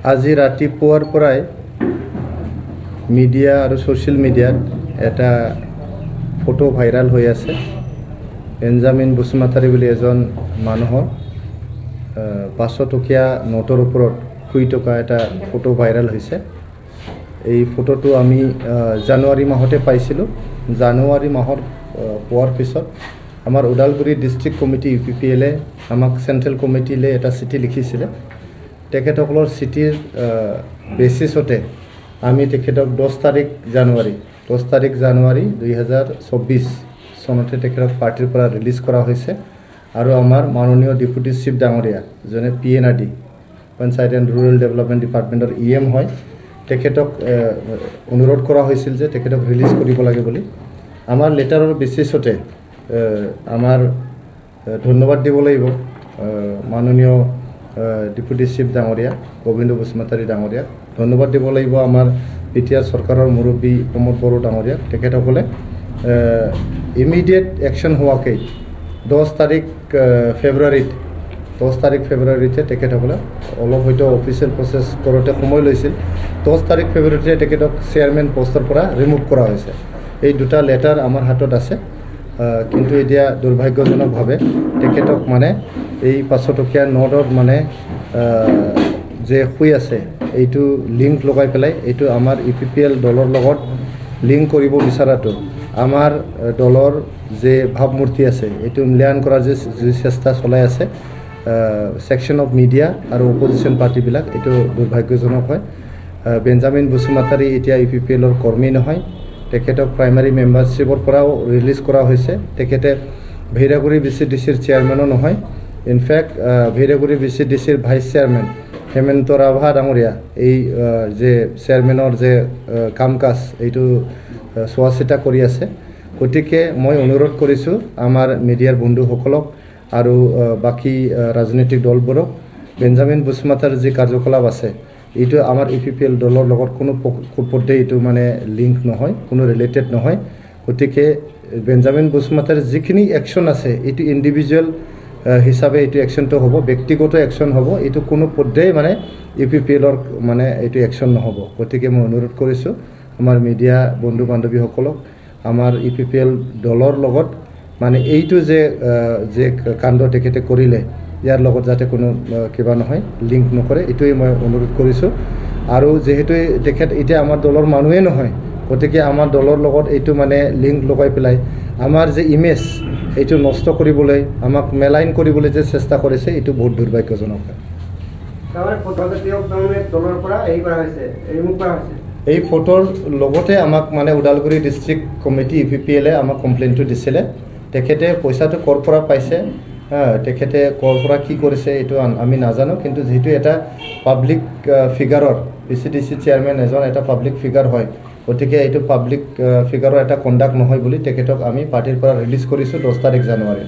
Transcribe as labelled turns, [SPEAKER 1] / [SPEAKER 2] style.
[SPEAKER 1] আজি ৰাতিপুৱাৰ পৰাই মিডিয়া আৰু ছ'চিয়েল মিডিয়াত এটা ফটো ভাইৰাল হৈ আছে। বেঞ্জামিন বসুমতাৰী বুলি এজন মানুহৰ 500 টকীয়া নোটৰ ওপৰত শুই থকা এটা ফটো ভাইৰাল হৈছে। এই ফটোটো আমি জানুৱাৰী মাহতে পাইছিলোঁ। জানুৱাৰী মাহত পোৱাৰ পিছত আমাৰ ওদালগুৰি ডিষ্ট্ৰিক্ট কমিটি UPPL আমাক চেণ্ট্ৰেল কমিটিলৈ এটা চিঠি লিখিছিলে। তেখেতসকলৰ চিঠিৰ বেচিছতে আমি তেখেতক 10 তাৰিখ জানুৱাৰী 2024 চনতে তেখেতক পাৰ্টিৰ পৰা ৰিলিজ কৰা হৈছে। আৰু আমাৰ মাননীয় ডেপুটি চিফ ডাঙৰীয়া যোনে PNRD panchayat and rural development ডিপাৰ্টমেণ্টৰ EM হয়, তেখেতক অনুৰোধ কৰা হৈছিল যে তেখেতক ৰিলিজ কৰিব লাগে বুলি। আমাৰ লেটাৰৰ বেচিছতে আমাৰ ধন্যবাদ দিব লাগিব মাননীয় ডেপুটি চিফ ডাঙৰীয়া গোবিন্দ বসুমতাৰী ডাঙৰীয়াক, ধন্যবাদ দিব লাগিব আমাৰ PTR চৰকাৰৰ মুৰব্বী প্ৰমোদ বড়ো ডাঙৰীয়াক। তেখেতসকলে ইমিডিয়েট একশ্যন হোৱাকৈ 10 তাৰিখ ফেব্ৰুৱাৰীতে তেখেতসকলে অলপ হয়তো অফিচিয়েল প্ৰচেছ কৰোঁতে সময় লৈছিল। 10 তাৰিখ ফেব্ৰুৱাৰীতে তেখেতক চেয়াৰমেন পষ্টৰ পৰা ৰিমুভ কৰা হৈছে। এই দুটা লেটাৰ আমাৰ হাতত আছে, কিন্তু এতিয়া দুৰ্ভাগ্যজনকভাৱে তেখেতক মানে এই 500 টকীয়া নোটত মানে যে শুই আছে এইটো লিংক লগাই পেলাই এইটো আমাৰ UPPL দলৰ লগত লিংক কৰিব বিচৰাটো আমাৰ দলৰ যে ভাৱমূৰ্তি আছে এইটো মূল্যায়ন কৰাৰ যে চেষ্টা চলাই আছে ছেকশ্যন অফ মিডিয়া আৰু অপজিশ্যন পাৰ্টিবিলাক, এইটো দুৰ্ভাগ্যজনক হয়। বেঞ্জামিন বসুমতাৰী এতিয়া UPPLৰ কৰ্মী নহয়। তেখেতক প্ৰাইমাৰী মেম্বাৰশ্বিপৰ পৰাও ৰিলিজ কৰা হৈছে। তেখেতে ভৈৰাগুৰি VCDCৰ চেয়াৰমেনো নহয়। ইনফেক্ট ভৈৰাগুৰি VCDCৰ ভাইচ চেয়াৰমেন হেমন্ত ৰাভা ডাঙৰীয়া এই যে চেয়াৰমেনৰ যে কাম কাজ এইটো চোৱা চিতা কৰি আছে। গতিকে মই অনুৰোধ কৰিছোঁ আমাৰ মিডিয়াৰ বন্ধুসকলক আৰু বাকী ৰাজনৈতিক দলবোৰক, বেঞ্জামিন বসুমতাৰীৰ যি কাৰ্যকলাপ আছে এইটো আমাৰ UPPL দলৰ লগত কোনো পধ্যে এইটো মানে লিংক নহয়, কোনো ৰিলেটেড নহয়। গতিকে বেঞ্জামিন বসুমতাৰীৰ যিখিনি একশ্যন আছে এইটো ইণ্ডিভিজুৱেল হিচাপে এইটো একশ্যনটো হ'ব, ব্যক্তিগত একশ্যন হ'ব। এইটো কোনো পধ্যেই মানে UPPLৰ মানে এইটো একশ্যন নহ'ব। গতিকে মই অনুৰোধ কৰিছোঁ আমাৰ মিডিয়া বন্ধু বান্ধৱীসকলক, আমাৰ UPPL দলৰ লগত মানে এইটো যে কাণ্ড তেখেতে কৰিলে ইয়াৰ লগত যাতে কোনো কিবা নহয়, লিংক নকৰে, এইটোৱেই মই অনুৰোধ কৰিছোঁ। আৰু যিহেতু তেখেত এতিয়া আমাৰ দলৰ মানুহেই নহয়, গতিকে আমাৰ দলৰ লগত এইটো মানে লিংক লগাই পেলাই আমাৰ যে ইমেজ এইটো নষ্ট কৰিবলৈ, আমাক মেলাইন কৰিবলৈ যে চেষ্টা কৰিছে এইটো বহুত দুৰ্ভাগ্যজনক। এই ফটোৰ লগতে আমাক মানে ওদালগুৰি ডিষ্ট্ৰিক্ট কমিটি UPPL আমাক কমপ্লেইনটো দিছিলে। তেখেতে পইচাটো ক'ৰ পৰা পাইছে, তেখেতে ক'ৰ পৰা কি কৰিছে এইটো আমি নাজানো, কিন্তু যিহেতু এটা পাব্লিক ফিগাৰৰ VCDC চেয়াৰমেন এজন এটা পাব্লিক ফিগাৰ হয়, গতিকে এইটো পাব্লিক ফিগাৰৰ এটা কণ্ডাক্ট নহয় বুলি তেখেতক আমি পাৰ্টিৰ পৰা ৰিলিজ কৰিছোঁ 10 তাৰিখ জানুৱাৰী।